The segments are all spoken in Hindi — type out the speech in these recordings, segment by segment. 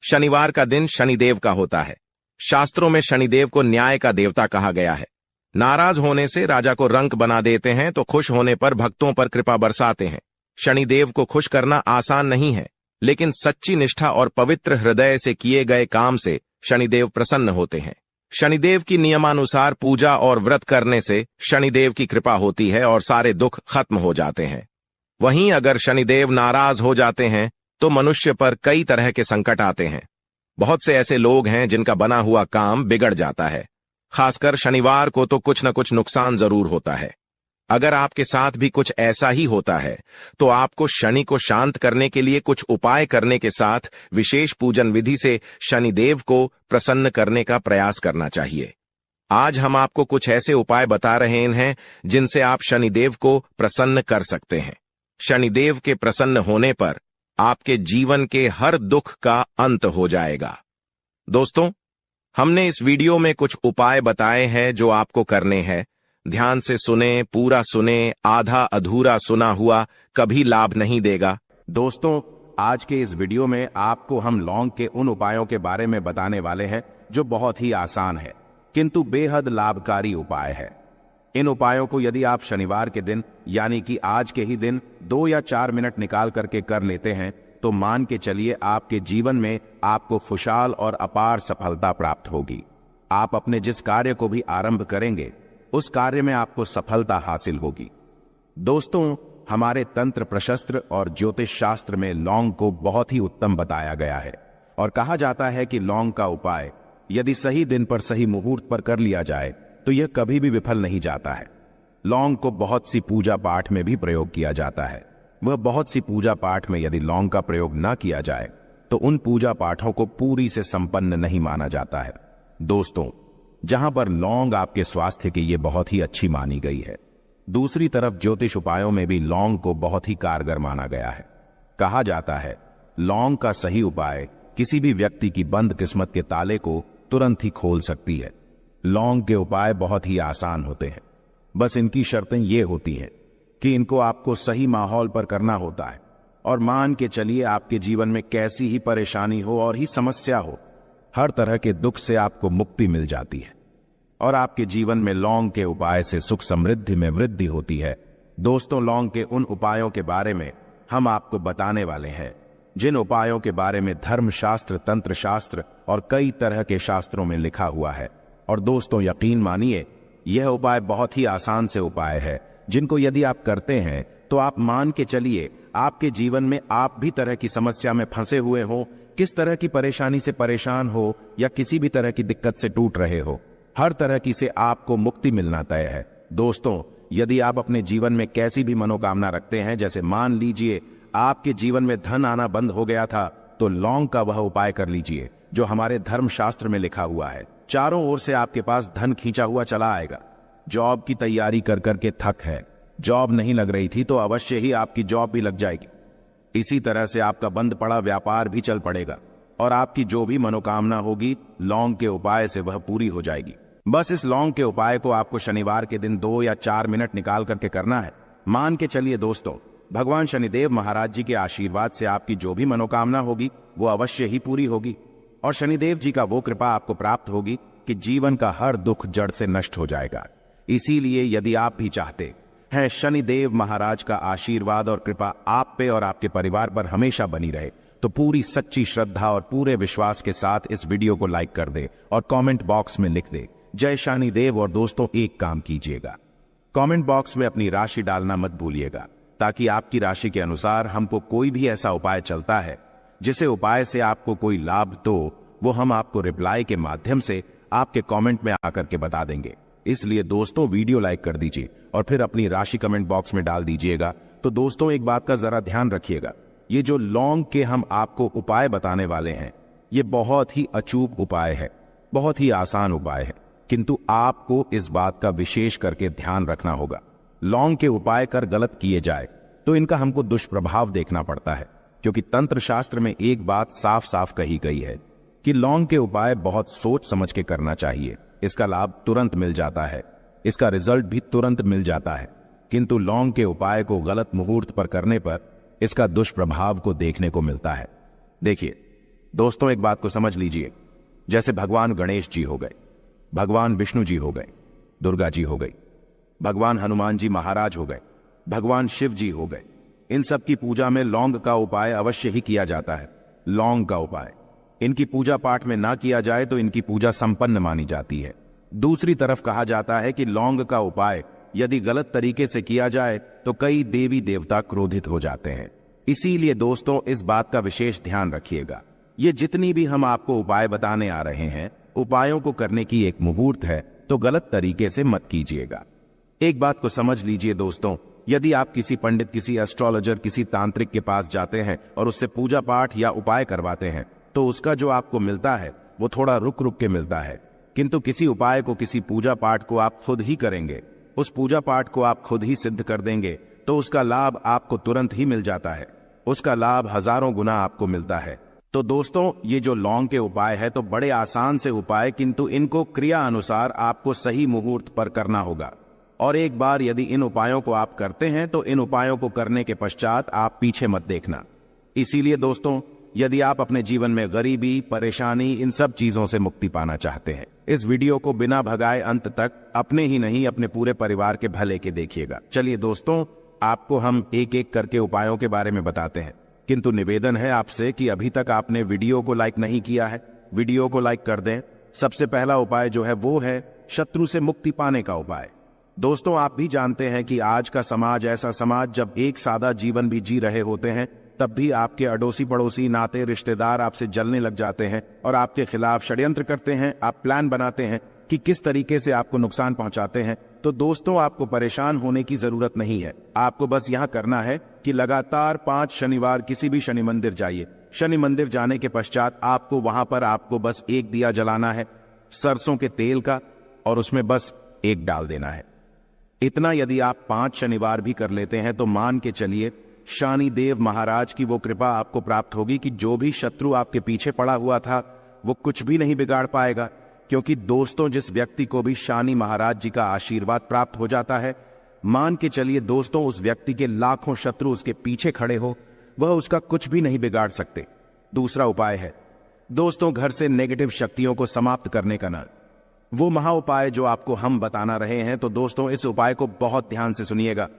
शनिवार का दिन शनिदेव का होता है। शास्त्रों में शनिदेव को न्याय का देवता कहा गया है। नाराज होने से राजा को रंक बना देते हैं तो खुश होने पर भक्तों पर कृपा बरसाते हैं। शनिदेव को खुश करना आसान नहीं है, लेकिन सच्ची निष्ठा और पवित्र हृदय से किए गए काम से शनिदेव प्रसन्न होते हैं। शनिदेव की नियमानुसार पूजा और व्रत करने से शनिदेव की कृपा होती है और सारे दुख खत्म हो जाते हैं। वहीं अगर शनिदेव नाराज हो जाते हैं तो मनुष्य पर कई तरह के संकट आते हैं। बहुत से ऐसे लोग हैं जिनका बना हुआ काम बिगड़ जाता है। खासकर शनिवार को तो कुछ न कुछ नुकसान जरूर होता है। अगर आपके साथ भी कुछ ऐसा ही होता है तो आपको शनि को शांत करने के लिए कुछ उपाय करने के साथ विशेष पूजन विधि से शनिदेव को प्रसन्न करने का प्रयास करना चाहिए। आज हम आपको कुछ ऐसे उपाय बता रहे हैं जिनसे आप शनिदेव को प्रसन्न कर सकते हैं। शनिदेव के प्रसन्न होने पर आपके जीवन के हर दुख का अंत हो जाएगा। दोस्तों, हमने इस वीडियो में कुछ उपाय बताए हैं जो आपको करने हैं। ध्यान से सुने, पूरा सुने, आधा अधूरा सुना हुआ कभी लाभ नहीं देगा। दोस्तों, आज के इस वीडियो में आपको हम लौंग के उन उपायों के बारे में बताने वाले हैं जो बहुत ही आसान है किंतु बेहद लाभकारी उपाय है। इन उपायों को यदि आप शनिवार के दिन यानी कि आज के ही दिन 2 या 4 मिनट निकाल करके कर लेते हैं तो मान के चलिए आपके जीवन में आपको खुशहाल और अपार सफलता प्राप्त होगी। आप अपने जिस कार्य को भी आरंभ करेंगे उस कार्य में आपको सफलता हासिल होगी। दोस्तों, हमारे तंत्र प्रशस्त्र और ज्योतिष शास्त्र में लौंग को बहुत ही उत्तम बताया गया है और कहा जाता है कि लौंग का उपाय यदि सही दिन पर सही मुहूर्त पर कर लिया जाए तो यह कभी भी विफल नहीं जाता है। लौंग को बहुत सी पूजा पाठ में भी प्रयोग किया जाता है। वह बहुत सी पूजा पाठ में यदि लौंग का प्रयोग न किया जाए तो उन पूजा पाठों को पूरी से संपन्न नहीं माना जाता है। दोस्तों, जहां पर लौंग आपके स्वास्थ्य के लिए बहुत ही अच्छी मानी गई है, दूसरी तरफ ज्योतिष उपायों में भी लौंग को बहुत ही कारगर माना गया है। कहा जाता है लौंग का सही उपाय किसी भी व्यक्ति की बंद किस्मत के ताले को तुरंत ही खोल सकती है। लौंग के उपाय बहुत ही आसान होते हैं, बस इनकी शर्तें ये होती हैं कि इनको आपको सही माहौल पर करना होता है और मान के चलिए आपके जीवन में कैसी ही परेशानी हो और ही समस्या हो, हर तरह के दुख से आपको मुक्ति मिल जाती है और आपके जीवन में लौंग के उपाय से सुख समृद्धि में वृद्धि होती है। दोस्तों, लौंग के उन उपायों के बारे में हम आपको बताने वाले हैं जिन उपायों के बारे में धर्मशास्त्र, तंत्र शास्त्र और कई तरह के शास्त्रों में लिखा हुआ है। और दोस्तों, यकीन मानिए यह उपाय बहुत ही आसान से उपाय है जिनको यदि आप करते हैं तो आप मान के चलिए आपके जीवन में आप भी तरह की समस्या में फंसे हुए हो, किस तरह की परेशानी से परेशान हो या किसी भी तरह की दिक्कत से टूट रहे हो, हर तरह की से आपको मुक्ति मिलना तय है। दोस्तों, यदि आप अपने जीवन में कैसी भी मनोकामना रखते हैं, जैसे मान लीजिए आपके जीवन में धन आना बंद हो गया था, तो लौंग का वह उपाय कर लीजिए जो हमारे धर्मशास्त्र में लिखा हुआ है। चारों ओर से आपके पास धन खींचा हुआ चला आएगा। जॉब की तैयारी कर करके थक है, जॉब नहीं लग रही थी तो अवश्य ही आपकी जॉब भी लग जाएगी। इसी तरह से आपका बंद पड़ा व्यापार भी चल पड़ेगा और आपकी जो भी मनोकामना होगी लौंग के उपाय से वह पूरी हो जाएगी। बस इस लौंग के उपाय को आपको शनिवार के दिन 2 या 4 मिनट निकाल करके करना है। मान के चलिए दोस्तों, भगवान शनिदेव महाराज जी के आशीर्वाद से आपकी जो भी मनोकामना होगी वो अवश्य ही पूरी होगी और शनिदेव जी का वो कृपा आपको प्राप्त होगी कि जीवन का हर दुख जड़ से नष्ट हो जाएगा। इसीलिए यदि आप भी चाहते हैं शनिदेव महाराज का आशीर्वाद और कृपा आप पे और आपके परिवार पर हमेशा बनी रहे, तो पूरी सच्ची श्रद्धा और पूरे विश्वास के साथ इस वीडियो को लाइक कर दे और कमेंट बॉक्स में लिख दे जय शनिदेव। और दोस्तों, एक काम कीजिएगा, कमेंट बॉक्स में अपनी राशि डालना मत भूलिएगा, ताकि आपकी राशि के अनुसार हमको कोई भी ऐसा उपाय चलता है जिसे उपाय से आपको कोई लाभ तो वो हम आपको रिप्लाई के माध्यम से आपके कमेंट में आकर के बता देंगे। इसलिए दोस्तों, वीडियो लाइक कर दीजिए और फिर अपनी राशि कमेंट बॉक्स में डाल दीजिएगा। तो दोस्तों, एक बात का जरा ध्यान रखिएगा, ये जो लौंग के हम आपको उपाय बताने वाले हैं ये बहुत ही अचूक उपाय है, बहुत ही आसान उपाय है, किंतु आपको इस बात का विशेष करके ध्यान रखना होगा। लौंग के उपाय कर गलत किए जाए तो इनका हमको दुष्प्रभाव देखना पड़ता है, क्योंकि तंत्र शास्त्र में एक बात साफ साफ कही गई है कि लौंग के उपाय बहुत सोच समझ के करना चाहिए। इसका लाभ तुरंत मिल जाता है, इसका रिजल्ट भी तुरंत मिल जाता है, किंतु लौंग के उपाय को गलत मुहूर्त पर करने पर इसका दुष्प्रभाव को देखने को मिलता है। देखिए, दोस्तों एक बात को समझ लीजिए, जैसे भगवान गणेश जी हो गए, भगवान विष्णु जी हो गए, दुर्गा जी हो गई, भगवान हनुमान जी महाराज हो गए, भगवान शिव जी हो गए, इन सब की पूजा में लौंग का उपाय अवश्य ही किया जाता है। लौंग का उपाय इनकी पूजा पाठ में ना किया जाए तो इनकी पूजा संपन्न मानी जाती है। दूसरी तरफ कहा जाता है कि लौंग का उपाय यदि गलत तरीके से किया जाए तो कई देवी देवता क्रोधित हो जाते हैं। इसीलिए दोस्तों इस बात का विशेष ध्यान रखिएगा। ये जितनी भी हम आपको उपाय बताने आ रहे हैं, उपायों को करने की एक मुहूर्त है, तो गलत तरीके से मत कीजिएगा। एक बात को समझ लीजिए दोस्तों, यदि आप किसी पंडित, किसी एस्ट्रोलॉजर, किसी तांत्रिक के पास जाते हैं और उससे पूजा पाठ या उपाय करवाते हैं तो उसका जो आपको मिलता है वो थोड़ा रुक रुक के मिलता है। किंतु किसी उपाय को, किसी पूजा पाठ को आप खुद ही करेंगे, उस पूजा पाठ को आप खुद ही सिद्ध कर देंगे तो उसका लाभ आपको तुरंत ही मिल जाता है। उसका लाभ हजारों गुना आपको मिलता है। तो दोस्तों ये जो लौंग के उपाय है तो बड़े आसान से उपाय, किंतु इनको क्रिया अनुसार आपको सही मुहूर्त पर करना होगा। और एक बार यदि इन उपायों को आप करते हैं तो इन उपायों को करने के पश्चात आप पीछे मत देखना। इसीलिए दोस्तों यदि आप अपने जीवन में गरीबी, परेशानी, इन सब चीजों से मुक्ति पाना चाहते हैं, इस वीडियो को बिना भगाए अंत तक अपने ही नहीं अपने पूरे परिवार के भले के देखिएगा। चलिए दोस्तों आपको हम एक एक करके उपायों के बारे में बताते हैं, किंतु निवेदन है आपसे कि अभी तक आपने वीडियो को लाइक नहीं किया है, वीडियो को लाइक कर दें। सबसे पहला उपाय जो है वो है शत्रु से मुक्ति पाने का उपाय। दोस्तों आप भी जानते हैं कि आज का समाज ऐसा समाज, जब एक सादा जीवन भी जी रहे होते हैं तब भी आपके अड़ोसी पड़ोसी, नाते रिश्तेदार आपसे जलने लग जाते हैं और आपके खिलाफ षड्यंत्र करते हैं। आप प्लान बनाते हैं कि किस तरीके से आपको नुकसान पहुंचाते हैं। तो दोस्तों आपको परेशान होने की जरूरत नहीं है। आपको बस यहां करना है कि लगातार 5 शनिवार किसी भी शनि मंदिर जाइए। शनि मंदिर जाने के पश्चात आपको वहां पर आपको बस एक दिया जलाना है सरसों के तेल का, और उसमें बस एक डाल देना है। इतना यदि आप 5 शनिवार भी कर लेते हैं तो मान के चलिए शनिदेव महाराज की वो कृपा आपको प्राप्त होगी कि जो भी शत्रु आपके पीछे पड़ा हुआ था वो कुछ भी नहीं बिगाड़ पाएगा। क्योंकि दोस्तों जिस व्यक्ति को भी शनि महाराज जी का आशीर्वाद प्राप्त हो जाता है, मान के चलिए दोस्तों उस व्यक्ति के लाखों शत्रु उसके पीछे खड़े हो, वह उसका कुछ भी नहीं बिगाड़ सकते। दूसरा उपाय है दोस्तों घर से नेगेटिव शक्तियों को समाप्त करने का ना, वो महा उपाय जो आपको हम बताना रहे हैं। तो दोस्तों इस उपाय को बहुत ध्यान से सुनिएगा।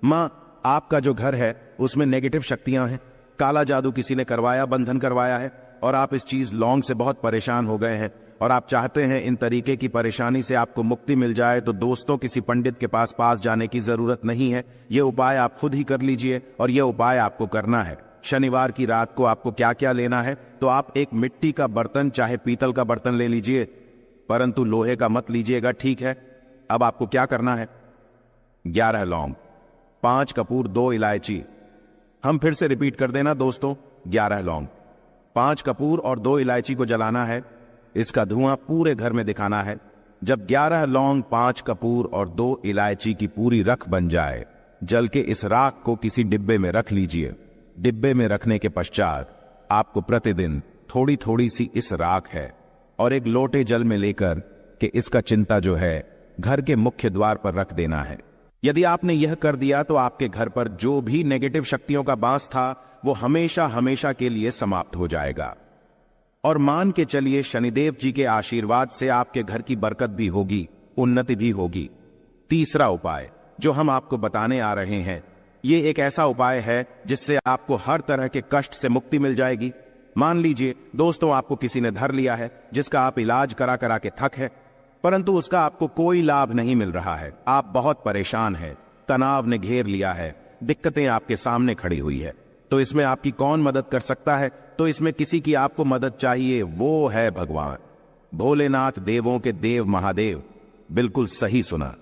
मां आपका जो घर है उसमें नेगेटिव शक्तियां हैं, काला जादू किसी ने करवाया, बंधन करवाया है, और आप इस चीज लौंग से बहुत परेशान हो गए हैं और आप चाहते हैं इन तरीके की परेशानी से आपको मुक्ति मिल जाए। तो दोस्तों किसी पंडित के पास जाने की जरूरत नहीं है। यह उपाय आप खुद ही कर लीजिए और यह उपाय आपको करना है। शनिवार की रात को आपको क्या क्या लेना है, तो आप एक मिट्टी का बर्तन, चाहे पीतल का बर्तन ले लीजिए, परंतु लोहे का मत लीजिएगा, ठीक है। अब आपको क्या करना है, 11 लौंग, 5 कपूर, 2 इलायची। हम फिर से रिपीट कर देना दोस्तों, 11 लौंग, 5 कपूर और 2 इलायची को जलाना है। इसका धुआं पूरे घर में दिखाना है। जब 11 लौंग, 5 कपूर और 2 इलायची की पूरी रख बन जाए, जल के इस राख को किसी डिब्बे में रख लीजिए। डिब्बे में रखने के पश्चात आपको प्रतिदिन थोड़ी थोड़ी सी इस राख है और एक लोटे जल में लेकर के इसका चिंता जो है घर के मुख्य द्वार पर रख देना है। यदि आपने यह कर दिया तो आपके घर पर जो भी नेगेटिव शक्तियों का बांस था वो हमेशा हमेशा के लिए समाप्त हो जाएगा। और मान के चलिए शनिदेव जी के आशीर्वाद से आपके घर की बरकत भी होगी, उन्नति भी होगी। तीसरा उपाय जो हम आपको बताने आ रहे हैं, ये एक ऐसा उपाय है जिससे आपको हर तरह के कष्ट से मुक्ति मिल जाएगी। मान लीजिए दोस्तों आपको किसी ने धर लिया है जिसका आप इलाज करा करा के थक है, परंतु उसका आपको कोई लाभ नहीं मिल रहा है। आप बहुत परेशान हैं, तनाव ने घेर लिया है, दिक्कतें आपके सामने खड़ी हुई है। तो इसमें आपकी कौन मदद कर सकता है? तो इसमें किसी की आपको मदद चाहिए, वो है भगवान भोलेनाथ, देवों के देव महादेव। बिल्कुल सही सुना।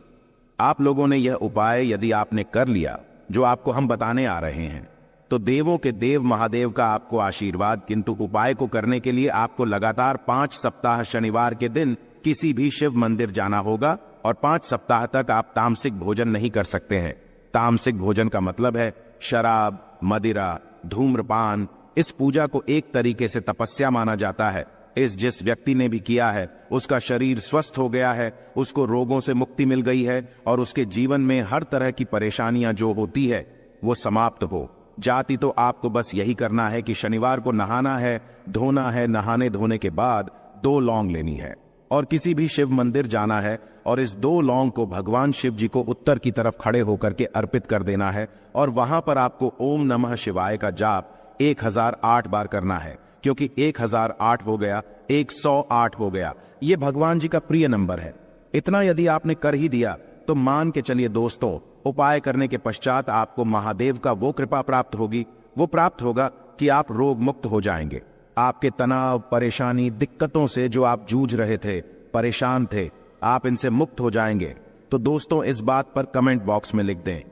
आप लोगों ने यह उपाय यदि आपने कर लिया जो आपको हम बताने आ रहे हैं, तो देवों के देव महादेव का आपको आशीर्वाद। किंतु उपाय को करने के लिए आपको लगातार 5 सप्ताह शनिवार के दिन किसी भी शिव मंदिर जाना होगा और 5 सप्ताह तक आप तामसिक भोजन नहीं कर सकते हैं। तामसिक भोजन का मतलब है शराब, मदिरा, धूम्रपान। इस पूजा को एक तरीके से तपस्या माना जाता है। इस जिस व्यक्ति ने भी किया है उसका शरीर स्वस्थ हो गया है, उसको रोगों से मुक्ति मिल गई है और उसके जीवन में हर तरह की परेशानियां जो होती है वो समाप्त हो। जाति तो आपको बस यही करना है कि शनिवार को नहाना है, धोना है, नहाने धोने के बाद 2 लौंग लेनी है और किसी भी शिव मंदिर जाना है और इस 2 लौंग को भगवान शिव जी को उत्तर की तरफ खड़े होकर के अर्पित कर देना है और वहां पर आपको ओम नमः शिवाय का जाप 1008 बार करना है, क्योंकि 1008 हो गया, 108 हो गया, ये भगवान जी का प्रिय नंबर है। इतना यदि आपने कर ही दिया तो मान के चलिए दोस्तों, उपाय करने के पश्चात आपको महादेव का वो कृपा प्राप्त होगी, वो प्राप्त होगा कि आप रोग मुक्त हो जाएंगे। आपके तनाव, परेशानी, दिक्कतों से जो आप जूझ रहे थे, परेशान थे, आप इनसे मुक्त हो जाएंगे। तो दोस्तों इस बात पर कमेंट बॉक्स में लिख दें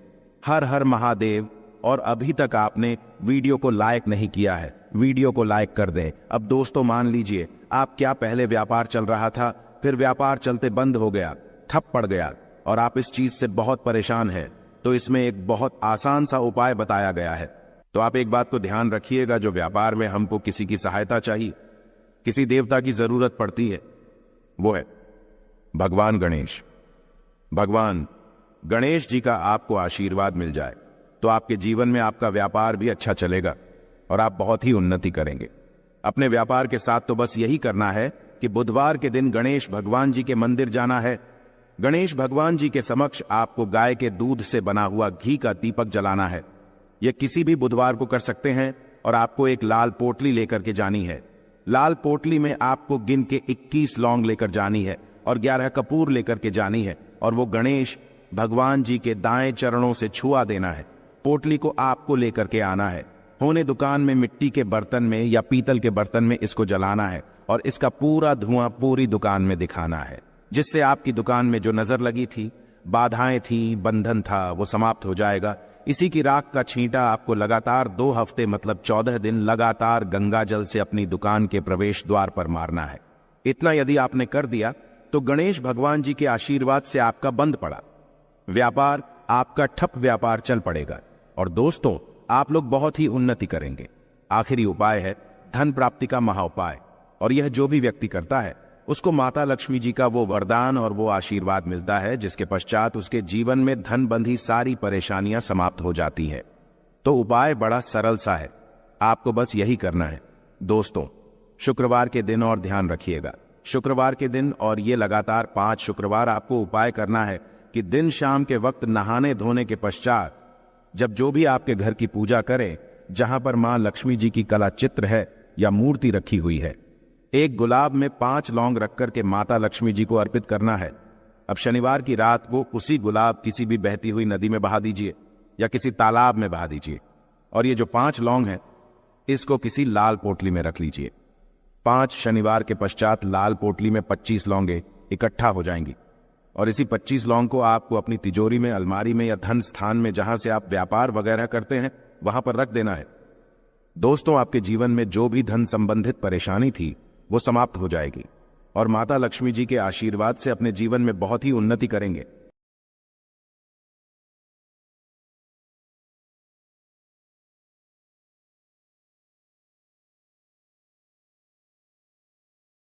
हर हर महादेव। और अभी तक आपने वीडियो को लाइक नहीं किया है, वीडियो को लाइक कर दें। अब दोस्तों मान लीजिए आप क्या पहले व्यापार चल रहा था, फिर व्यापार चलते बंद हो गया, ठप पड़ गया और आप इस चीज से बहुत परेशान हैं, तो इसमें एक बहुत आसान सा उपाय बताया गया है। तो आप एक बात को ध्यान रखिएगा, जो व्यापार में हमको किसी की सहायता चाहिए, किसी देवता की जरूरत पड़ती है, वो है भगवान गणेश। भगवान गणेश जी का आपको आशीर्वाद मिल जाए तो आपके जीवन में आपका व्यापार भी अच्छा चलेगा और आप बहुत ही उन्नति करेंगे। अपने व्यापार के साथ तो बस यही करना है कि बुधवार के दिन गणेश भगवान जी के मंदिर जाना है। गणेश भगवान जी के समक्ष आपको गाय के दूध से बना हुआ घी का दीपक जलाना है। यह किसी भी बुधवार को कर सकते हैं और आपको एक लाल पोटली लेकर के जानी है। लाल पोटली में आपको गिन के 21 लौंग लेकर जानी है और 11 कपूर लेकर के जानी है और वो गणेश भगवान जी के दाएं चरणों से छुआ देना है। पोटली को आपको लेकर के आना है। होने दुकान में मिट्टी के बर्तन में या पीतल के बर्तन में इसको जलाना है और इसका पूरा धुआं पूरी दुकान में दिखाना है, जिससे आपकी दुकान में जो नजर लगी थी, बाधाएं थी, बंधन था, वो समाप्त हो जाएगा। इसी की राख का छींटा आपको लगातार 2 हफ्ते मतलब 14 दिन लगातार गंगा जल से अपनी दुकान के प्रवेश द्वार पर मारना है। इतना यदि आपने कर दिया तो गणेश भगवान जी के आशीर्वाद से आपका बंद पड़ा व्यापार, आपका ठप व्यापार चल पड़ेगा और दोस्तों आप लोग बहुत ही उन्नति करेंगे। आखिरी उपाय है धन प्राप्ति का महा उपाय, और यह जो भी व्यक्ति करता है उसको माता लक्ष्मी जी का वो वरदान और वो आशीर्वाद मिलता है, जिसके पश्चात उसके जीवन में धन बंधी सारी परेशानियां समाप्त हो जाती हैं। तो उपाय बड़ा सरल सा है, आपको बस यही करना है। दोस्तों शुक्रवार के दिन और ध्यान रखिएगा, शुक्रवार के दिन और ये लगातार 5 शुक्रवार आपको उपाय करना है कि दिन शाम के वक्त नहाने धोने के पश्चात जब जो भी आपके घर की पूजा करें, जहां पर मां लक्ष्मी जी की कला चित्र है या मूर्ति रखी हुई है, एक गुलाब में 5 लौंग रखकर के माता लक्ष्मी जी को अर्पित करना है। अब शनिवार की रात को उसी गुलाब किसी भी बहती हुई नदी में बहा दीजिए या किसी तालाब में बहा दीजिए और ये जो 5 लौंग है इसको किसी लाल पोटली में रख लीजिए। 5 शनिवार के पश्चात लाल पोटली में 25 लौंगे इकट्ठा हो जाएंगी और इसी 25 लौंग को आपको अपनी तिजोरी में, अलमारी में या धन स्थान में जहां से आप व्यापार वगैरह करते हैं वहां पर रख देना है। दोस्तों आपके जीवन में जो भी धन संबंधित परेशानी थी वो समाप्त हो जाएगी और माता लक्ष्मी जी के आशीर्वाद से अपने जीवन में बहुत ही उन्नति करेंगे।